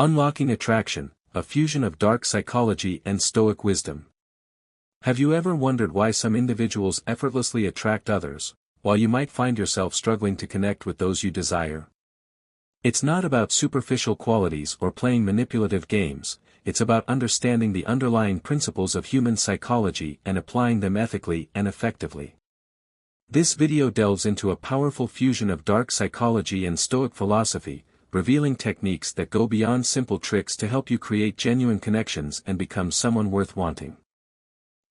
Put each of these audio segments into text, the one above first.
Unlocking Attraction, a fusion of dark psychology and Stoic wisdom. Have you ever wondered why some individuals effortlessly attract others, while you might find yourself struggling to connect with those you desire? It's not about superficial qualities or playing manipulative games, it's about understanding the underlying principles of human psychology and applying them ethically and effectively. This video delves into a powerful fusion of dark psychology and Stoic philosophy, revealing techniques that go beyond simple tricks to help you create genuine connections and become someone worth wanting.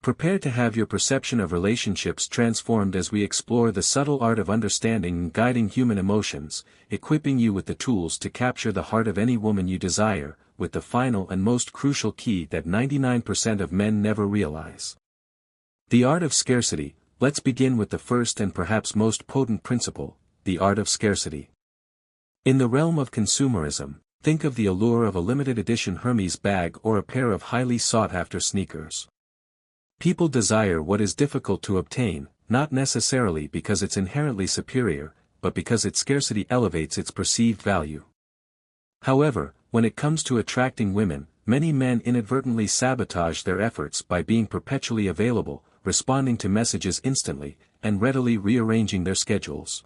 Prepare to have your perception of relationships transformed as we explore the subtle art of understanding and guiding human emotions, equipping you with the tools to capture the heart of any woman you desire, with the final and most crucial key that 99% of men never realize. The art of scarcity. Let's begin with the first and perhaps most potent principle, the art of scarcity. In the realm of consumerism, think of the allure of a limited edition Hermes bag or a pair of highly sought-after sneakers. People desire what is difficult to obtain, not necessarily because it's inherently superior, but because its scarcity elevates its perceived value. However, when it comes to attracting women, many men inadvertently sabotage their efforts by being perpetually available, responding to messages instantly, and readily rearranging their schedules.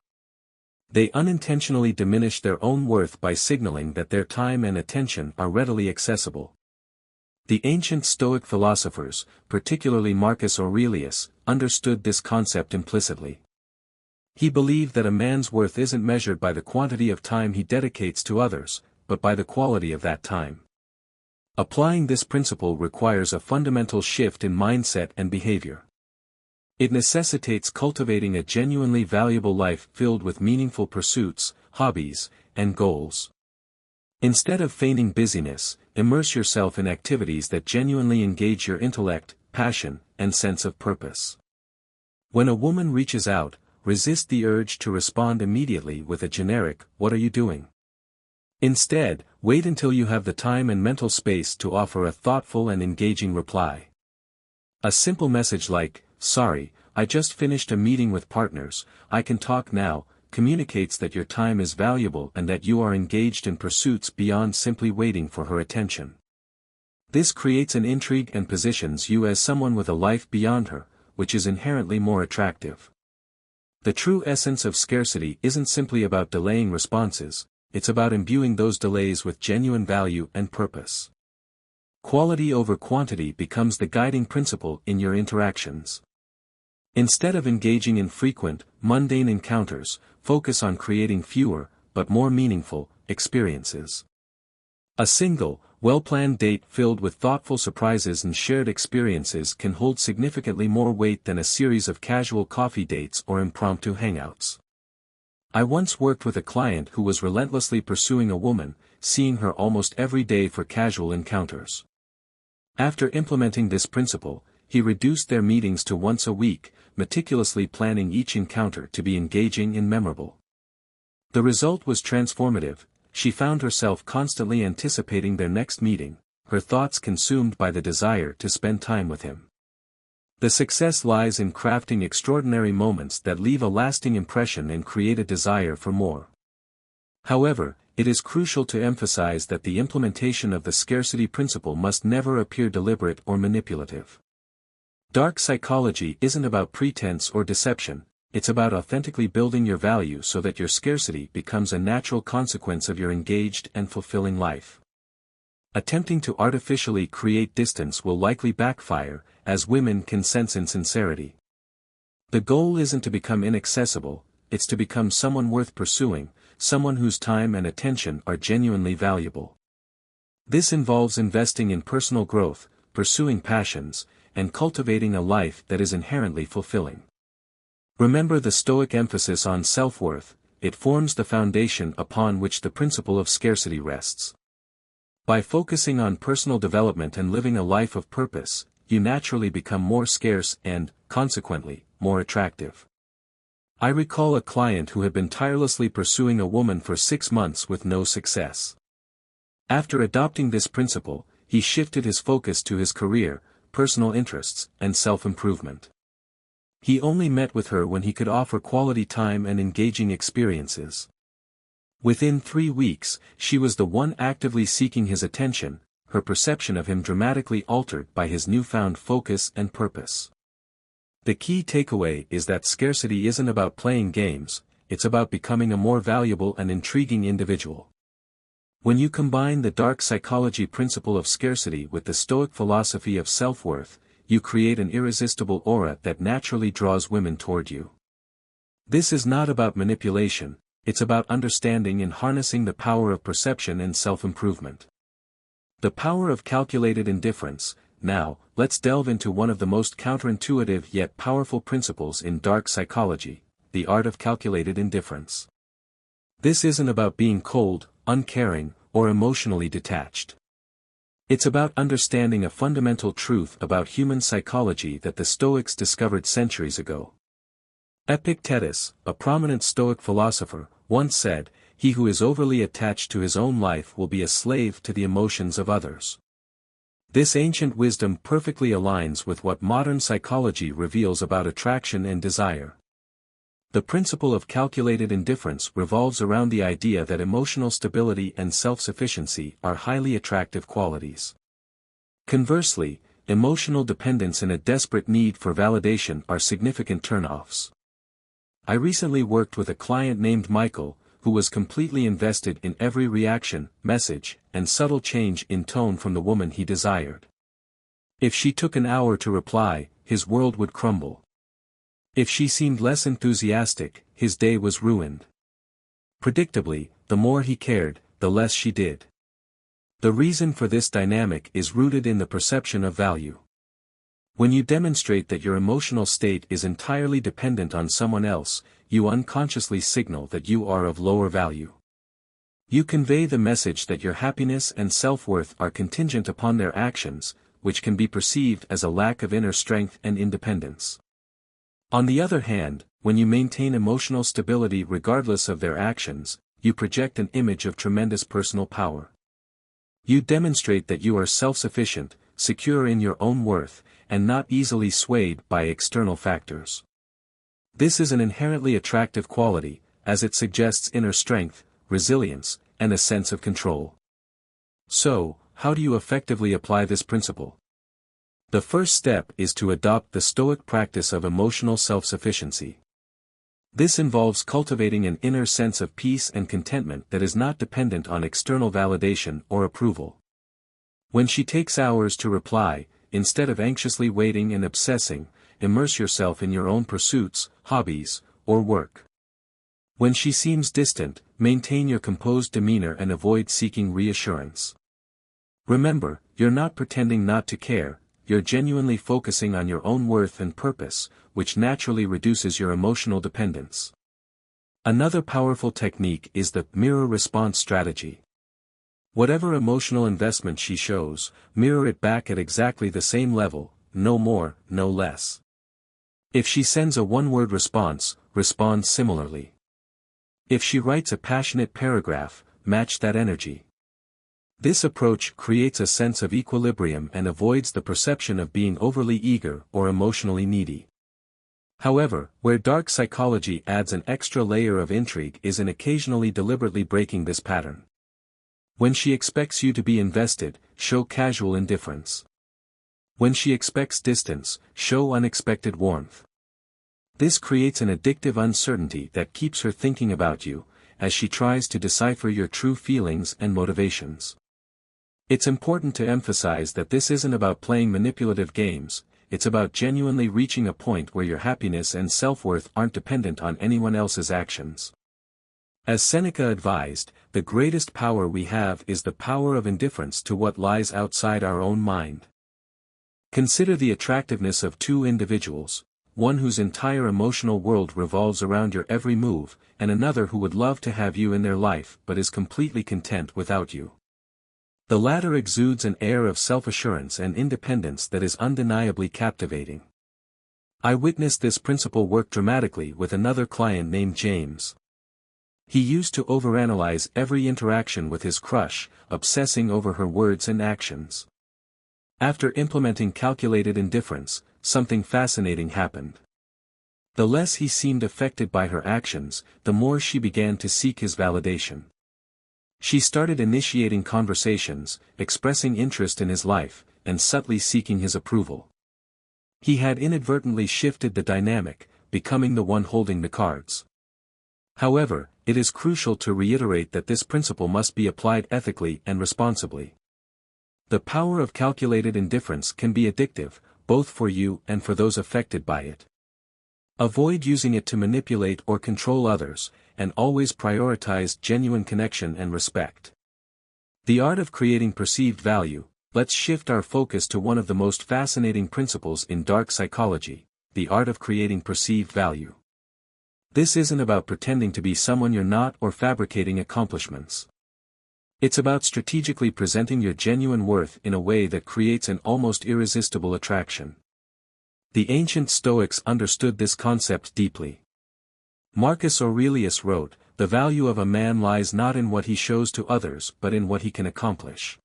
They unintentionally diminish their own worth by signaling that their time and attention are readily accessible. The ancient Stoic philosophers, particularly Marcus Aurelius, understood this concept implicitly. He believed that a man's worth isn't measured by the quantity of time he dedicates to others, but by the quality of that time. Applying this principle requires a fundamental shift in mindset and behavior. It necessitates cultivating a genuinely valuable life filled with meaningful pursuits, hobbies, and goals. Instead of feigning busyness, immerse yourself in activities that genuinely engage your intellect, passion, and sense of purpose. When a woman reaches out, resist the urge to respond immediately with a generic, "What are you doing?" Instead, wait until you have the time and mental space to offer a thoughtful and engaging reply. A simple message like, "Sorry, I just finished a meeting with partners, I can talk now," communicates that your time is valuable and that you are engaged in pursuits beyond simply waiting for her attention. This creates an intrigue and positions you as someone with a life beyond her, which is inherently more attractive. The true essence of scarcity isn't simply about delaying responses, it's about imbuing those delays with genuine value and purpose. Quality over quantity becomes the guiding principle in your interactions. Instead of engaging in frequent, mundane encounters, focus on creating fewer, but more meaningful, experiences. A single, well-planned date filled with thoughtful surprises and shared experiences can hold significantly more weight than a series of casual coffee dates or impromptu hangouts. I once worked with a client who was relentlessly pursuing a woman, seeing her almost every day for casual encounters. After implementing this principle, he reduced their meetings to once a week, meticulously planning each encounter to be engaging and memorable. The result was transformative. She found herself constantly anticipating their next meeting, her thoughts consumed by the desire to spend time with him. The success lies in crafting extraordinary moments that leave a lasting impression and create a desire for more. However, it is crucial to emphasize that the implementation of the scarcity principle must never appear deliberate or manipulative. Dark psychology isn't about pretense or deception, it's about authentically building your value so that your scarcity becomes a natural consequence of your engaged and fulfilling life. Attempting to artificially create distance will likely backfire, as women can sense insincerity. The goal isn't to become inaccessible, it's to become someone worth pursuing, someone whose time and attention are genuinely valuable. This involves investing in personal growth, pursuing passions, and cultivating a life that is inherently fulfilling. Remember the Stoic emphasis on self-worth, it forms the foundation upon which the principle of scarcity rests. By focusing on personal development and living a life of purpose, you naturally become more scarce and, consequently, more attractive. I recall a client who had been tirelessly pursuing a woman for 6 months with no success. After adopting this principle, he shifted his focus to his career, personal interests, and self-improvement. He only met with her when he could offer quality time and engaging experiences. Within 3 weeks, she was the one actively seeking his attention, her perception of him dramatically altered by his newfound focus and purpose. The key takeaway is that scarcity isn't about playing games, it's about becoming a more valuable and intriguing individual. When you combine the dark psychology principle of scarcity with the Stoic philosophy of self-worth, you create an irresistible aura that naturally draws women toward you. This is not about manipulation, it's about understanding and harnessing the power of perception and self-improvement. The power of calculated indifference. Now, let's delve into one of the most counterintuitive yet powerful principles in dark psychology, the art of calculated indifference. This isn't about being cold, uncaring, or emotionally detached. It's about understanding a fundamental truth about human psychology that the Stoics discovered centuries ago. Epictetus, a prominent Stoic philosopher, once said, "He who is overly attached to his own life will be a slave to the emotions of others." This ancient wisdom perfectly aligns with what modern psychology reveals about attraction and desire. The principle of calculated indifference revolves around the idea that emotional stability and self-sufficiency are highly attractive qualities. Conversely, emotional dependence and a desperate need for validation are significant turn-offs. I recently worked with a client named Michael, who was completely invested in every reaction, message, and subtle change in tone from the woman he desired. If she took an hour to reply, his world would crumble. If she seemed less enthusiastic, his day was ruined. Predictably, the more he cared, the less she did. The reason for this dynamic is rooted in the perception of value. When you demonstrate that your emotional state is entirely dependent on someone else, you unconsciously signal that you are of lower value. You convey the message that your happiness and self-worth are contingent upon their actions, which can be perceived as a lack of inner strength and independence. On the other hand, when you maintain emotional stability regardless of their actions, you project an image of tremendous personal power. You demonstrate that you are self-sufficient, secure in your own worth, and not easily swayed by external factors. This is an inherently attractive quality, as it suggests inner strength, resilience, and a sense of control. So, how do you effectively apply this principle? The first step is to adopt the Stoic practice of emotional self-sufficiency. This involves cultivating an inner sense of peace and contentment that is not dependent on external validation or approval. When she takes hours to reply, instead of anxiously waiting and obsessing, immerse yourself in your own pursuits, hobbies, or work. When she seems distant, maintain your composed demeanor and avoid seeking reassurance. Remember, you're not pretending not to care, you're genuinely focusing on your own worth and purpose, which naturally reduces your emotional dependence. Another powerful technique is the mirror response strategy. Whatever emotional investment she shows, mirror it back at exactly the same level, no more, no less. If she sends a one-word response, respond similarly. If she writes a passionate paragraph, match that energy. This approach creates a sense of equilibrium and avoids the perception of being overly eager or emotionally needy. However, where dark psychology adds an extra layer of intrigue is in occasionally deliberately breaking this pattern. When she expects you to be invested, show casual indifference. When she expects distance, show unexpected warmth. This creates an addictive uncertainty that keeps her thinking about you, as she tries to decipher your true feelings and motivations. It's important to emphasize that this isn't about playing manipulative games, it's about genuinely reaching a point where your happiness and self-worth aren't dependent on anyone else's actions. As Seneca advised, the greatest power we have is the power of indifference to what lies outside our own mind. Consider the attractiveness of two individuals, one whose entire emotional world revolves around your every move, and another who would love to have you in their life but is completely content without you. The latter exudes an air of self-assurance and independence that is undeniably captivating. I witnessed this principle work dramatically with another client named James. He used to overanalyze every interaction with his crush, obsessing over her words and actions. After implementing calculated indifference, something fascinating happened. The less he seemed affected by her actions, the more she began to seek his validation. She started initiating conversations, expressing interest in his life, and subtly seeking his approval. He had inadvertently shifted the dynamic, becoming the one holding the cards. However, it is crucial to reiterate that this principle must be applied ethically and responsibly. The power of calculated indifference can be addictive, both for you and for those affected by it. Avoid using it to manipulate or control others, and always prioritize genuine connection and respect. The art of creating perceived value. Let's shift our focus to one of the most fascinating principles in dark psychology, the art of creating perceived value. This isn't about pretending to be someone you're not or fabricating accomplishments. It's about strategically presenting your genuine worth in a way that creates an almost irresistible attraction. The ancient Stoics understood this concept deeply. Marcus Aurelius wrote, "The value of a man lies not in what he shows to others but in what he can accomplish."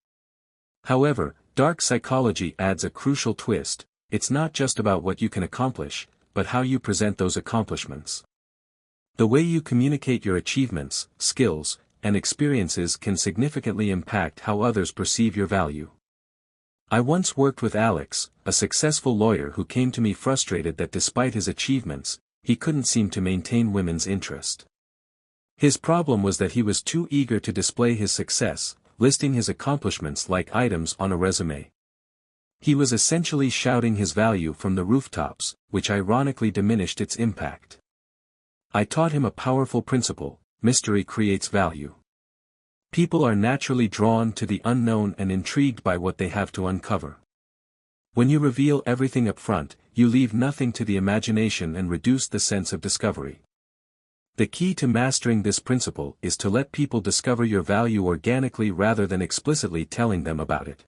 However, dark psychology adds a crucial twist. It's not just about what you can accomplish, but how you present those accomplishments. The way you communicate your achievements, skills, and experiences can significantly impact how others perceive your value. I once worked with Alex, a successful lawyer who came to me frustrated that despite his achievements, he couldn't seem to maintain women's interest. His problem was that he was too eager to display his success, listing his accomplishments like items on a resume. He was essentially shouting his value from the rooftops, which ironically diminished its impact. I taught him a powerful principle: mystery creates value. People are naturally drawn to the unknown and intrigued by what they have to uncover. When you reveal everything up front, you leave nothing to the imagination and reduce the sense of discovery. The key to mastering this principle is to let people discover your value organically rather than explicitly telling them about it.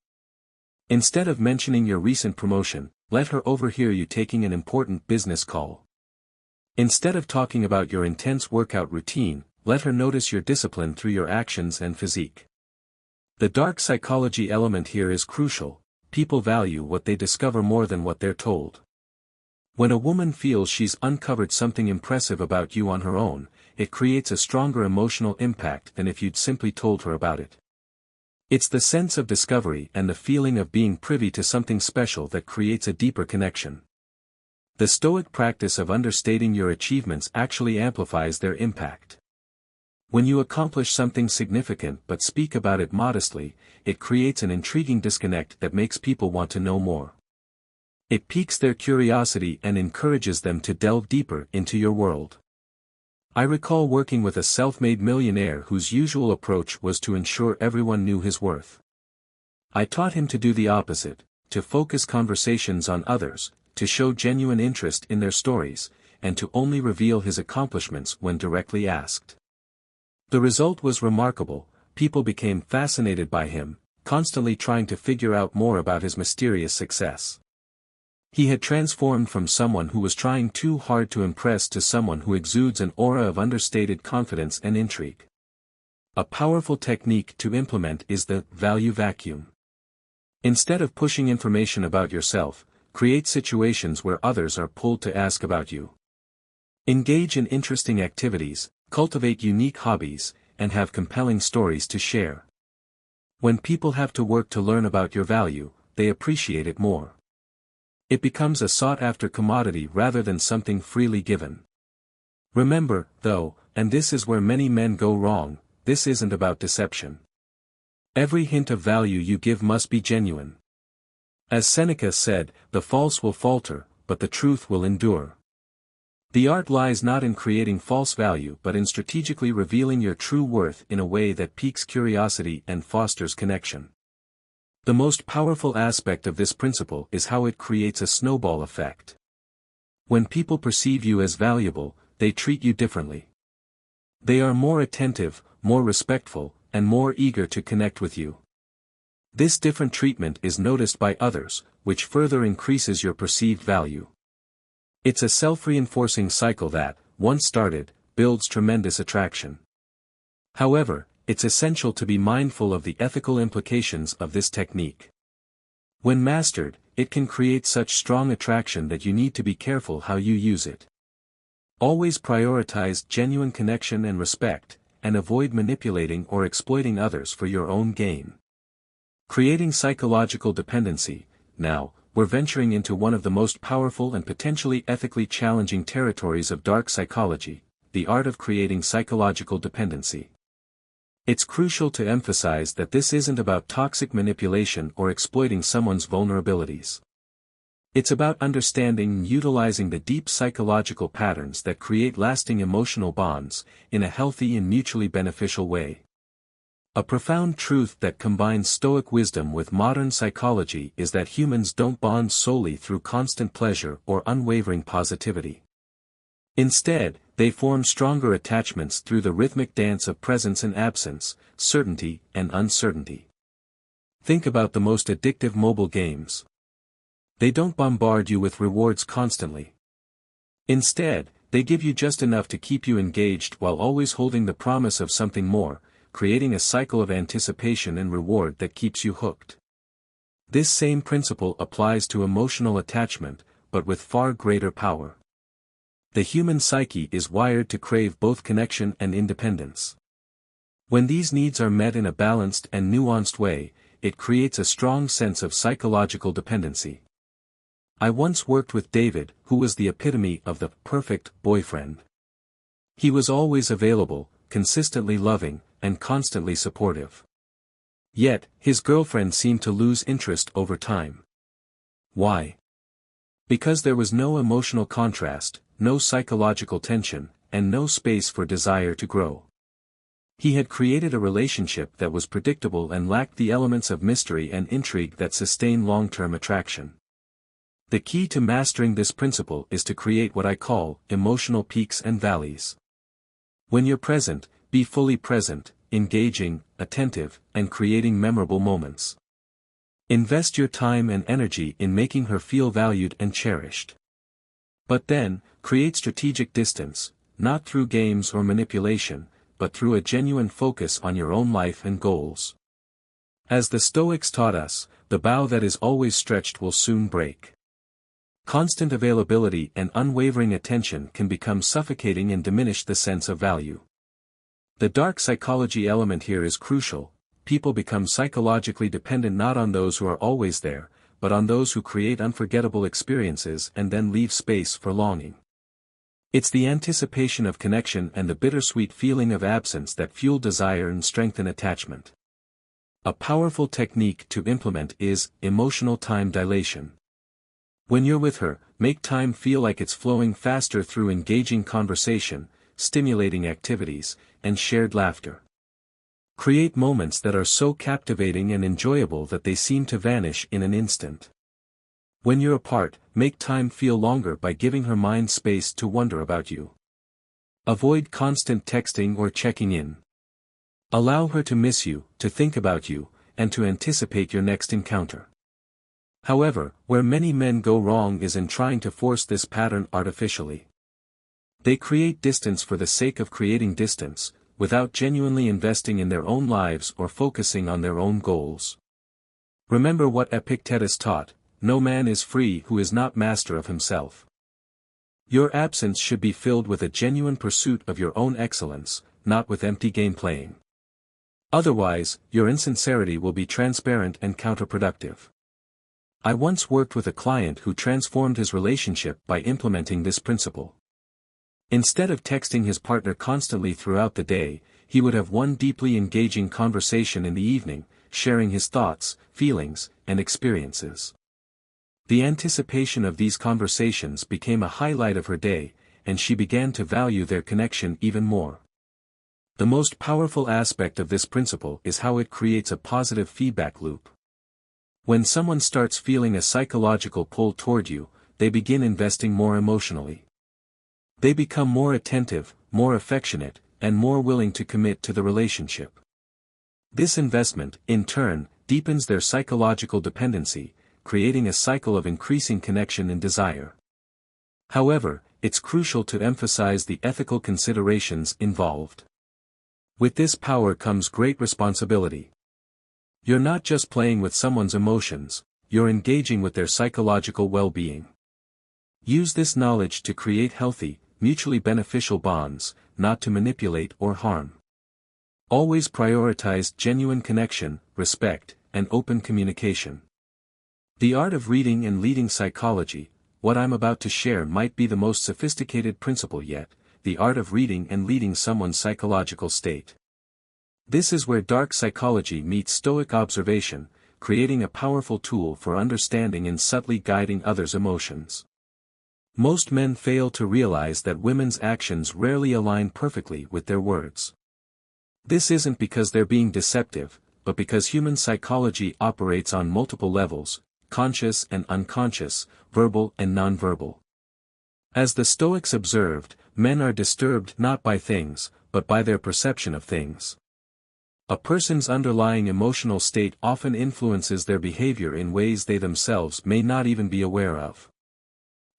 Instead of mentioning your recent promotion, let her overhear you taking an important business call. Instead of talking about your intense workout routine, let her notice your discipline through your actions and physique. The dark psychology element here is crucial. People value what they discover more than what they're told. When a woman feels she's uncovered something impressive about you on her own, it creates a stronger emotional impact than if you'd simply told her about it. It's the sense of discovery and the feeling of being privy to something special that creates a deeper connection. The Stoic practice of understating your achievements actually amplifies their impact. When you accomplish something significant but speak about it modestly, it creates an intriguing disconnect that makes people want to know more. It piques their curiosity and encourages them to delve deeper into your world. I recall working with a self-made millionaire whose usual approach was to ensure everyone knew his worth. I taught him to do the opposite, to focus conversations on others, to show genuine interest in their stories, and to only reveal his accomplishments when directly asked. The result was remarkable. People became fascinated by him, constantly trying to figure out more about his mysterious success. He had transformed from someone who was trying too hard to impress to someone who exudes an aura of understated confidence and intrigue. A powerful technique to implement is the value vacuum. Instead of pushing information about yourself, create situations where others are pulled to ask about you. Engage in interesting activities, cultivate unique hobbies, and have compelling stories to share. When people have to work to learn about your value, they appreciate it more. It becomes a sought-after commodity rather than something freely given. Remember, though, and this is where many men go wrong, this isn't about deception. Every hint of value you give must be genuine. As Seneca said, the false will falter, but the truth will endure. The art lies not in creating false value but in strategically revealing your true worth in a way that piques curiosity and fosters connection. The most powerful aspect of this principle is how it creates a snowball effect. When people perceive you as valuable, they treat you differently. They are more attentive, more respectful, and more eager to connect with you. This different treatment is noticed by others, which further increases your perceived value. It's a self-reinforcing cycle that, once started, builds tremendous attraction. However, it's essential to be mindful of the ethical implications of this technique. When mastered, it can create such strong attraction that you need to be careful how you use it. Always prioritize genuine connection and respect, and avoid manipulating or exploiting others for your own gain. Creating psychological dependency. Now, we're venturing into one of the most powerful and potentially ethically challenging territories of dark psychology, the art of creating psychological dependency. It's crucial to emphasize that this isn't about toxic manipulation or exploiting someone's vulnerabilities. It's about understanding and utilizing the deep psychological patterns that create lasting emotional bonds, in a healthy and mutually beneficial way. A profound truth that combines Stoic wisdom with modern psychology is that humans don't bond solely through constant pleasure or unwavering positivity. Instead, they form stronger attachments through the rhythmic dance of presence and absence, certainty and uncertainty. Think about the most addictive mobile games. They don't bombard you with rewards constantly. Instead, they give you just enough to keep you engaged while always holding the promise of something more, creating a cycle of anticipation and reward that keeps you hooked. This same principle applies to emotional attachment, but with far greater power. The human psyche is wired to crave both connection and independence. When these needs are met in a balanced and nuanced way, it creates a strong sense of psychological dependency. I once worked with David, who was the epitome of the perfect boyfriend. He was always available, consistently loving, and constantly supportive. Yet, his girlfriend seemed to lose interest over time. Why? Because there was no emotional contrast, no psychological tension, and no space for desire to grow. He had created a relationship that was predictable and lacked the elements of mystery and intrigue that sustain long-term attraction. The key to mastering this principle is to create what I call emotional peaks and valleys. When you're present, be fully present, engaging, attentive, and creating memorable moments. Invest your time and energy in making her feel valued and cherished. But then, create strategic distance, not through games or manipulation, but through a genuine focus on your own life and goals. As the Stoics taught us, the bow that is always stretched will soon break. Constant availability and unwavering attention can become suffocating and diminish the sense of value. The dark psychology element here is crucial. People become psychologically dependent not on those who are always there, but on those who create unforgettable experiences and then leave space for longing. It's the anticipation of connection and the bittersweet feeling of absence that fuel desire and strengthen attachment. A powerful technique to implement is emotional time dilation. When you're with her, make time feel like it's flowing faster through engaging conversation, stimulating activities, and shared laughter. Create moments that are so captivating and enjoyable that they seem to vanish in an instant. When you're apart, make time feel longer by giving her mind space to wonder about you. Avoid constant texting or checking in. Allow her to miss you, to think about you, and to anticipate your next encounter. However, where many men go wrong is in trying to force this pattern artificially. They create distance for the sake of creating distance, without genuinely investing in their own lives or focusing on their own goals. Remember what Epictetus taught: no man is free who is not master of himself. Your absence should be filled with a genuine pursuit of your own excellence, not with empty game playing. Otherwise, your insincerity will be transparent and counterproductive. I once worked with a client who transformed his relationship by implementing this principle. Instead of texting his partner constantly throughout the day, he would have one deeply engaging conversation in the evening, sharing his thoughts, feelings, and experiences. The anticipation of these conversations became a highlight of her day, and she began to value their connection even more. The most powerful aspect of this principle is how it creates a positive feedback loop. When someone starts feeling a psychological pull toward you, they begin investing more emotionally. They become more attentive, more affectionate, and more willing to commit to the relationship. This investment, in turn, deepens their psychological dependency, creating a cycle of increasing connection and desire. However, it's crucial to emphasize the ethical considerations involved. With this power comes great responsibility. You're not just playing with someone's emotions, you're engaging with their psychological well-being. Use this knowledge to create healthy, mutually beneficial bonds, not to manipulate or harm. Always prioritize genuine connection, respect, and open communication. The art of reading and leading psychology. What I'm about to share might be the most sophisticated principle yet, the art of reading and leading someone's psychological state. This is where dark psychology meets Stoic observation, creating a powerful tool for understanding and subtly guiding others' emotions. Most men fail to realize that women's actions rarely align perfectly with their words. This isn't because they're being deceptive, but because human psychology operates on multiple levels, conscious and unconscious, verbal and nonverbal. As the Stoics observed, men are disturbed not by things, but by their perception of things. A person's underlying emotional state often influences their behavior in ways they themselves may not even be aware of.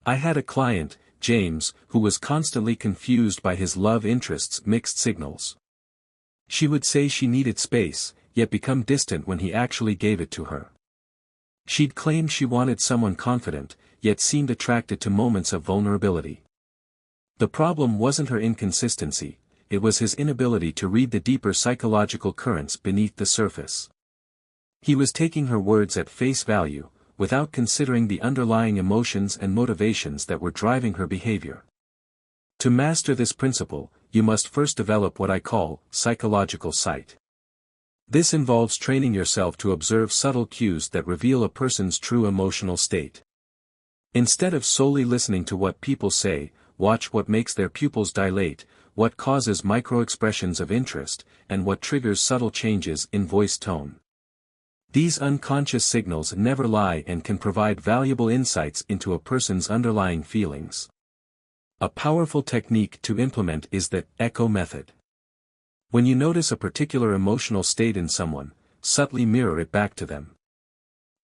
I had a client, James, who was constantly confused by his love interest's mixed signals. She would say she needed space, yet become distant when he actually gave it to her. She'd claim she wanted someone confident, yet seemed attracted to moments of vulnerability. The problem wasn't her inconsistency, it was his inability to read the deeper psychological currents beneath the surface. He was taking her words at face value, without considering the underlying emotions and motivations that were driving her behavior. To master this principle, you must first develop what I call psychological sight. This involves training yourself to observe subtle cues that reveal a person's true emotional state. Instead of solely listening to what people say, watch what makes their pupils dilate, what causes micro-expressions of interest, and what triggers subtle changes in voice tone. These unconscious signals never lie and can provide valuable insights into a person's underlying feelings. A powerful technique to implement is the echo method. When you notice a particular emotional state in someone, subtly mirror it back to them.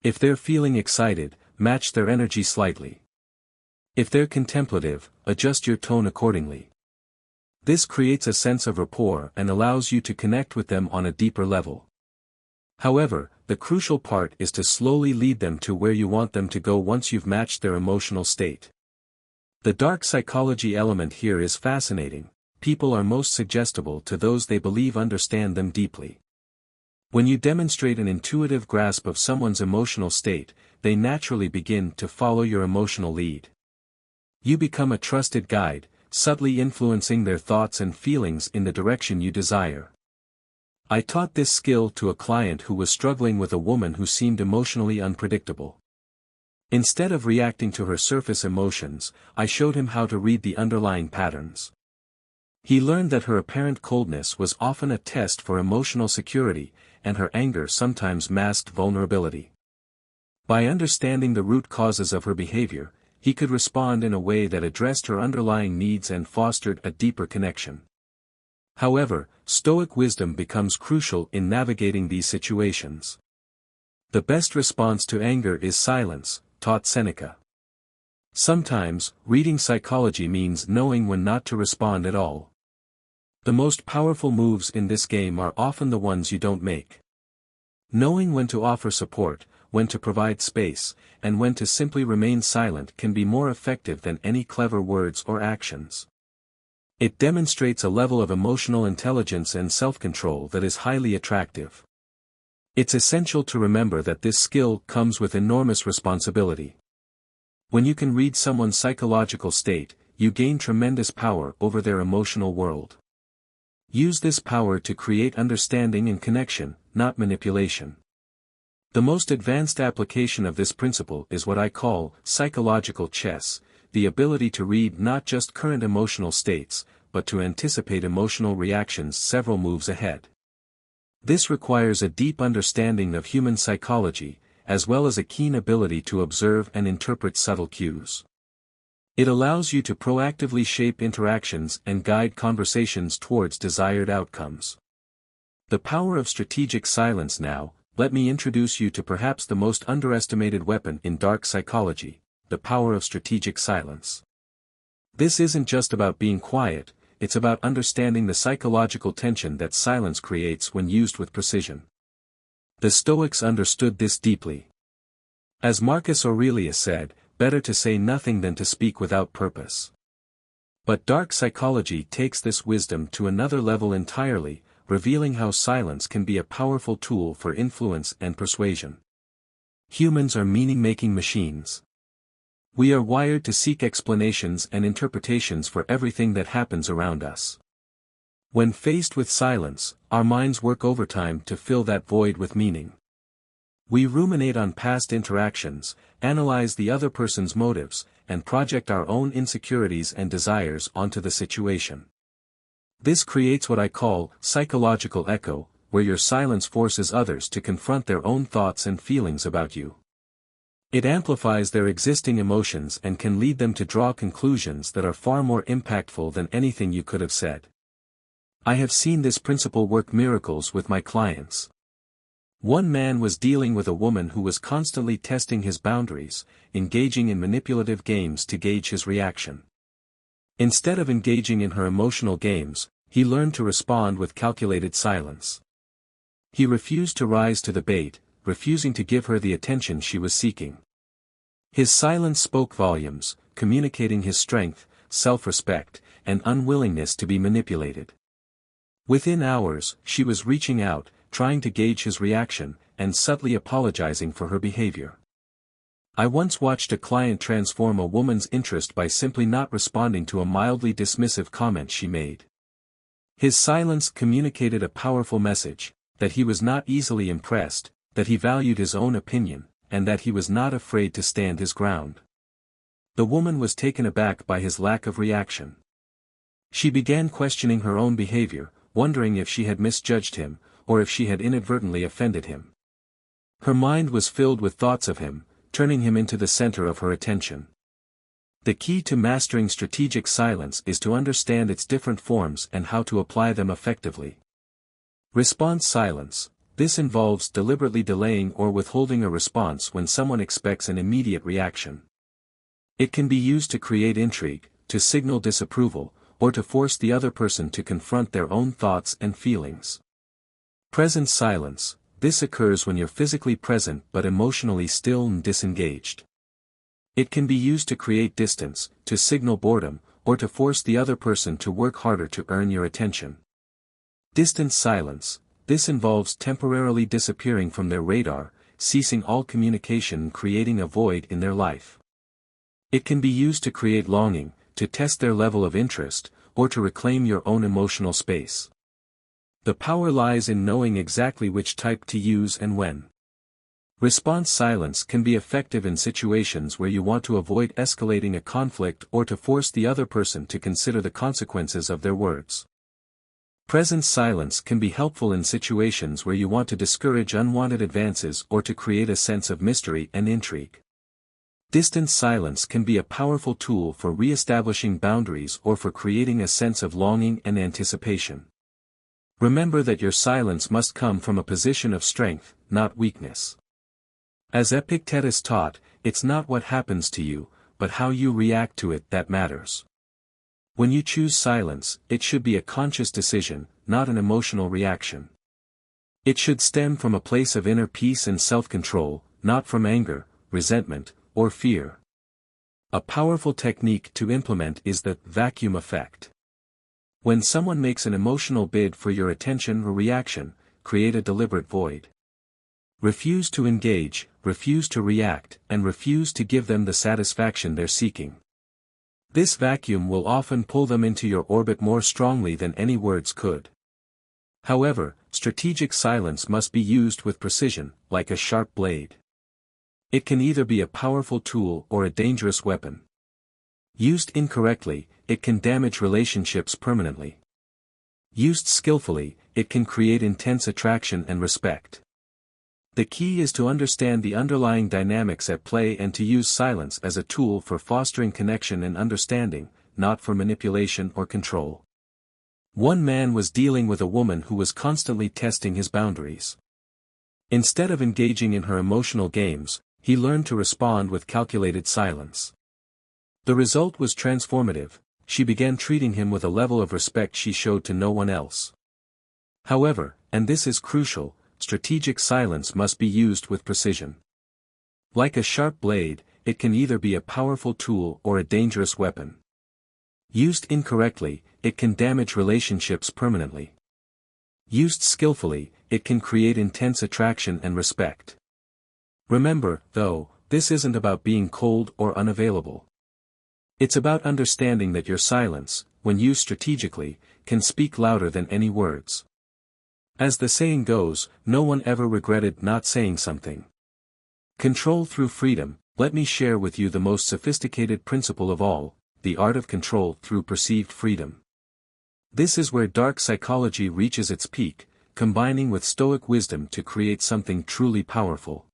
If they're feeling excited, match their energy slightly. If they're contemplative, adjust your tone accordingly. This creates a sense of rapport and allows you to connect with them on a deeper level. However, the crucial part is to slowly lead them to where you want them to go once you've matched their emotional state. The dark psychology element here is fascinating. People are most suggestible to those they believe understand them deeply. When you demonstrate an intuitive grasp of someone's emotional state, they naturally begin to follow your emotional lead. You become a trusted guide, subtly influencing their thoughts and feelings in the direction you desire. I taught this skill to a client who was struggling with a woman who seemed emotionally unpredictable. Instead of reacting to her surface emotions, I showed him how to read the underlying patterns. He learned that her apparent coldness was often a test for emotional security, and her anger sometimes masked vulnerability. By understanding the root causes of her behavior, he could respond in a way that addressed her underlying needs and fostered a deeper connection. However, Stoic wisdom becomes crucial in navigating these situations. The best response to anger is silence, taught Seneca. Sometimes, reading psychology means knowing when not to respond at all. The most powerful moves in this game are often the ones you don't make. Knowing when to offer support, when to provide space, and when to simply remain silent can be more effective than any clever words or actions. It demonstrates a level of emotional intelligence and self-control that is highly attractive. It's essential to remember that this skill comes with enormous responsibility. When you can read someone's psychological state, you gain tremendous power over their emotional world. Use this power to create understanding and connection, not manipulation. The most advanced application of this principle is what I call psychological chess, the ability to read not just current emotional states, but to anticipate emotional reactions several moves ahead. This requires a deep understanding of human psychology, as well as a keen ability to observe and interpret subtle cues. It allows you to proactively shape interactions and guide conversations towards desired outcomes. The power of strategic silence. Now, let me introduce you to perhaps the most underestimated weapon in dark psychology, the power of strategic silence. This isn't just about being quiet, it's about understanding the psychological tension that silence creates when used with precision. The Stoics understood this deeply. As Marcus Aurelius said, better to say nothing than to speak without purpose. But dark psychology takes this wisdom to another level entirely, revealing how silence can be a powerful tool for influence and persuasion. Humans are meaning-making machines. We are wired to seek explanations and interpretations for everything that happens around us. When faced with silence, our minds work overtime to fill that void with meaning. We ruminate on past interactions, analyze the other person's motives, and project our own insecurities and desires onto the situation. This creates what I call psychological echo, where your silence forces others to confront their own thoughts and feelings about you. It amplifies their existing emotions and can lead them to draw conclusions that are far more impactful than anything you could have said. I have seen this principle work miracles with my clients. One man was dealing with a woman who was constantly testing his boundaries, engaging in manipulative games to gauge his reaction. Instead of engaging in her emotional games, he learned to respond with calculated silence. He refused to rise to the bait, refusing to give her the attention she was seeking. His silence spoke volumes, communicating his strength, self-respect, and unwillingness to be manipulated. Within hours, she was reaching out, trying to gauge his reaction, and subtly apologizing for her behavior. I once watched a client transform a woman's interest by simply not responding to a mildly dismissive comment she made. His silence communicated a powerful message, that he was not easily impressed, that he valued his own opinion, and that he was not afraid to stand his ground. The woman was taken aback by his lack of reaction. She began questioning her own behavior, wondering if she had misjudged him, or if she had inadvertently offended him. Her mind was filled with thoughts of him, turning him into the center of her attention. The key to mastering strategic silence is to understand its different forms and how to apply them effectively. Response silence. This involves deliberately delaying or withholding a response when someone expects an immediate reaction. It can be used to create intrigue, to signal disapproval, or to force the other person to confront their own thoughts and feelings. Present silence. This occurs when you're physically present but emotionally still and disengaged. It can be used to create distance, to signal boredom, or to force the other person to work harder to earn your attention. Distant silence. This involves temporarily disappearing from their radar, ceasing all communication and creating a void in their life. It can be used to create longing, to test their level of interest, or to reclaim your own emotional space. The power lies in knowing exactly which type to use and when. Response silence can be effective in situations where you want to avoid escalating a conflict or to force the other person to consider the consequences of their words. Present silence can be helpful in situations where you want to discourage unwanted advances or to create a sense of mystery and intrigue. Distant silence can be a powerful tool for re-establishing boundaries or for creating a sense of longing and anticipation. Remember that your silence must come from a position of strength, not weakness. As Epictetus taught, it's not what happens to you, but how you react to it that matters. When you choose silence, it should be a conscious decision, not an emotional reaction. It should stem from a place of inner peace and self-control, not from anger, resentment, or fear. A powerful technique to implement is the vacuum effect. When someone makes an emotional bid for your attention or reaction, create a deliberate void. Refuse to engage, refuse to react, and refuse to give them the satisfaction they're seeking. This vacuum will often pull them into your orbit more strongly than any words could. However, strategic silence must be used with precision, like a sharp blade. It can either be a powerful tool or a dangerous weapon. Used incorrectly, it can damage relationships permanently. Used skillfully, it can create intense attraction and respect. The key is to understand the underlying dynamics at play and to use silence as a tool for fostering connection and understanding, not for manipulation or control. One man was dealing with a woman who was constantly testing his boundaries. Instead of engaging in her emotional games, he learned to respond with calculated silence. The result was transformative. She began treating him with a level of respect she showed to no one else. However, and this is crucial, strategic silence must be used with precision. Like a sharp blade, it can either be a powerful tool or a dangerous weapon. Used incorrectly, it can damage relationships permanently. Used skillfully, it can create intense attraction and respect. Remember, though, this isn't about being cold or unavailable. It's about understanding that your silence, when used strategically, can speak louder than any words. As the saying goes, no one ever regretted not saying something. Control through freedom. Let me share with you the most sophisticated principle of all, the art of control through perceived freedom. This is where dark psychology reaches its peak, combining with Stoic wisdom to create something truly powerful.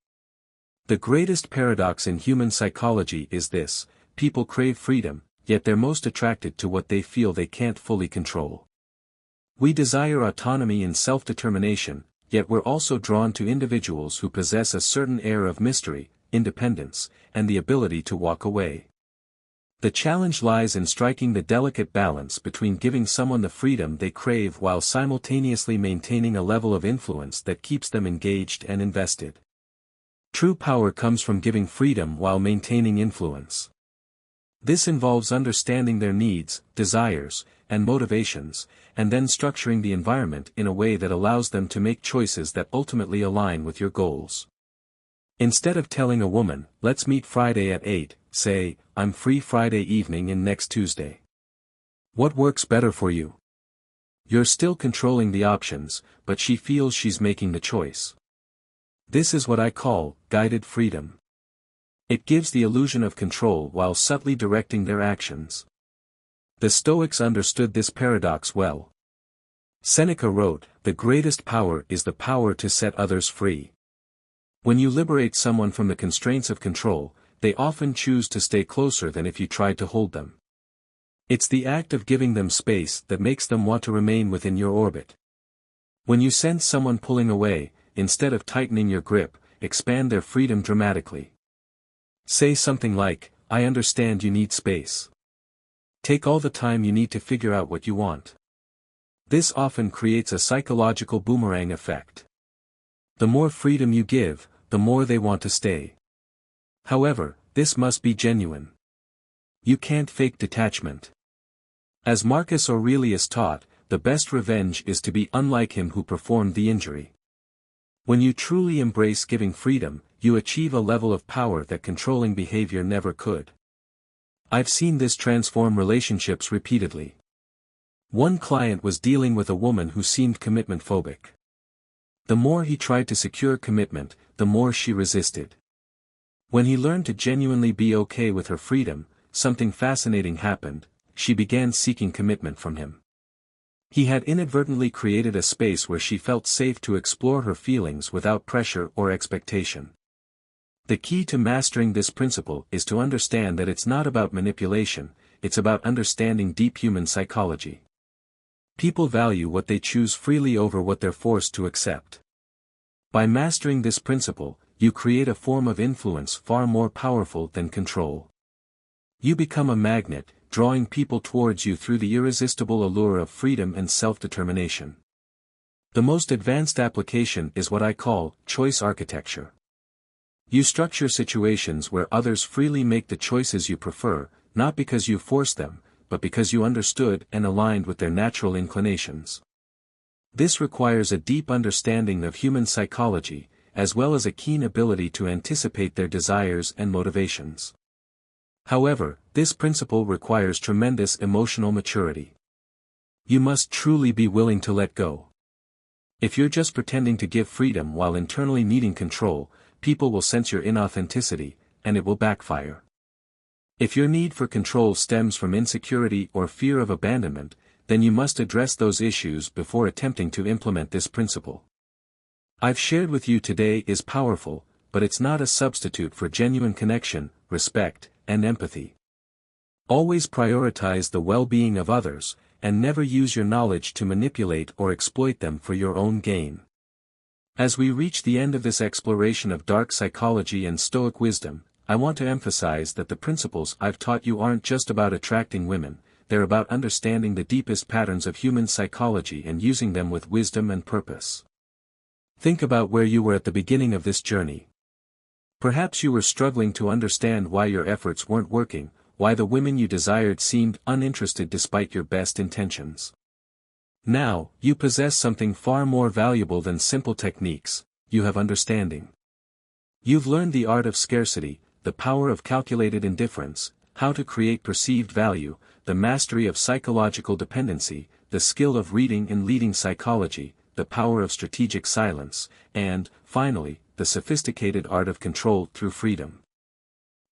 The greatest paradox in human psychology is this: people crave freedom, yet they're most attracted to what they feel they can't fully control. We desire autonomy and self-determination, yet we're also drawn to individuals who possess a certain air of mystery, independence, and the ability to walk away. The challenge lies in striking the delicate balance between giving someone the freedom they crave while simultaneously maintaining a level of influence that keeps them engaged and invested. True power comes from giving freedom while maintaining influence. This involves understanding their needs, desires, and motivations, and then structuring the environment in a way that allows them to make choices that ultimately align with your goals. Instead of telling a woman, "Let's meet Friday at 8, say, "I'm free Friday evening and next Tuesday." What works better for you? You're still controlling the options, but she feels she's making the choice. This is what I call guided freedom. It gives the illusion of control while subtly directing their actions. The Stoics understood this paradox well. Seneca wrote, "The greatest power is the power to set others free." When you liberate someone from the constraints of control, they often choose to stay closer than if you tried to hold them. It's the act of giving them space that makes them want to remain within your orbit. When you sense someone pulling away, instead of tightening your grip, expand their freedom dramatically. Say something like, "I understand you need space. Take all the time you need to figure out what you want." This often creates a psychological boomerang effect. The more freedom you give, the more they want to stay. However, this must be genuine. You can't fake detachment. As Marcus Aurelius taught, the best revenge is to be unlike him who performed the injury. When you truly embrace giving freedom, you achieve a level of power that controlling behavior never could. I've seen this transform relationships repeatedly. One client was dealing with a woman who seemed commitment phobic. The more he tried to secure commitment, the more she resisted. When he learned to genuinely be okay with her freedom, something fascinating happened: she began seeking commitment from him. He had inadvertently created a space where she felt safe to explore her feelings without pressure or expectation. The key to mastering this principle is to understand that it's not about manipulation, it's about understanding deep human psychology. People value what they choose freely over what they're forced to accept. By mastering this principle, you create a form of influence far more powerful than control. You become a magnet, drawing people towards you through the irresistible allure of freedom and self-determination. The most advanced application is what I call choice architecture. You structure situations where others freely make the choices you prefer, not because you forced them, but because you understood and aligned with their natural inclinations. This requires a deep understanding of human psychology, as well as a keen ability to anticipate their desires and motivations. However, this principle requires tremendous emotional maturity. You must truly be willing to let go. If you're just pretending to give freedom while internally needing control, people will sense your inauthenticity, and it will backfire. If your need for control stems from insecurity or fear of abandonment, then you must address those issues before attempting to implement this principle. I've shared with you today is powerful, but it's not a substitute for genuine connection, respect, and empathy. Always prioritize the well-being of others, and never use your knowledge to manipulate or exploit them for your own gain. As we reach the end of this exploration of dark psychology and Stoic wisdom, I want to emphasize that the principles I've taught you aren't just about attracting women, they're about understanding the deepest patterns of human psychology and using them with wisdom and purpose. Think about where you were at the beginning of this journey. Perhaps you were struggling to understand why your efforts weren't working, why the women you desired seemed uninterested despite your best intentions. Now, you possess something far more valuable than simple techniques: you have understanding. You've learned the art of scarcity, the power of calculated indifference, how to create perceived value, the mastery of psychological dependency, the skill of reading and leading psychology, the power of strategic silence, and, finally, the sophisticated art of control through freedom.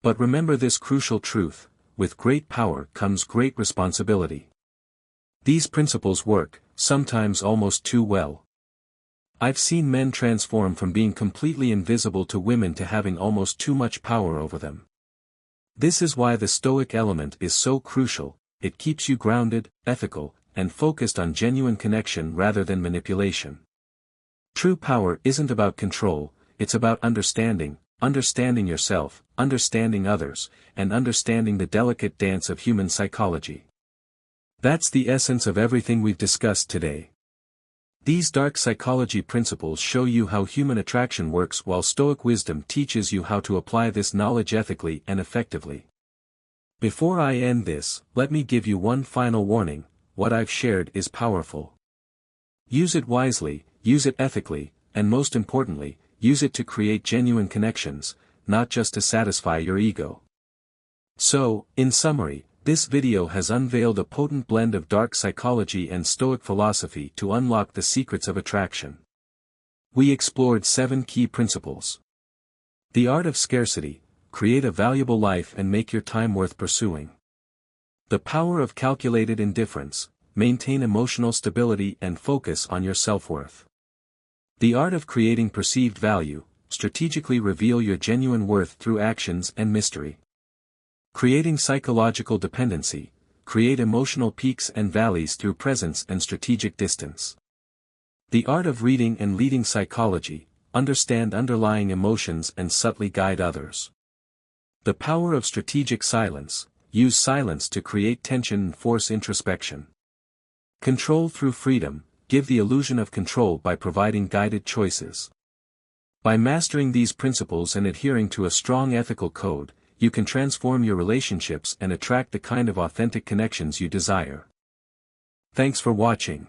But remember this crucial truth: with great power comes great responsibility. These principles work, sometimes almost too well. I've seen men transform from being completely invisible to women to having almost too much power over them. This is why the Stoic element is so crucial: it keeps you grounded, ethical, and focused on genuine connection rather than manipulation. True power isn't about control, it's about understanding yourself, understanding others, and understanding the delicate dance of human psychology. That's the essence of everything we've discussed today. These dark psychology principles show you how human attraction works, while Stoic wisdom teaches you how to apply this knowledge ethically and effectively. Before I end this, let me give you one final warning: what I've shared is powerful. Use it wisely, use it ethically, and most importantly, use it to create genuine connections, not just to satisfy your ego. So, in summary, this video has unveiled a potent blend of dark psychology and Stoic philosophy to unlock the secrets of attraction. We explored 7 key principles. The art of scarcity: create a valuable life and make your time worth pursuing. The power of calculated indifference: maintain emotional stability and focus on your self-worth. The art of creating perceived value: strategically reveal your genuine worth through actions and mystery. Creating psychological dependency: create emotional peaks and valleys through presence and strategic distance. The art of reading and leading psychology: understand underlying emotions and subtly guide others. The power of strategic silence: use silence to create tension and force introspection. Control through freedom: give the illusion of control by providing guided choices. By mastering these principles and adhering to a strong ethical code, you can transform your relationships and attract the kind of authentic connections you desire. Thanks for watching.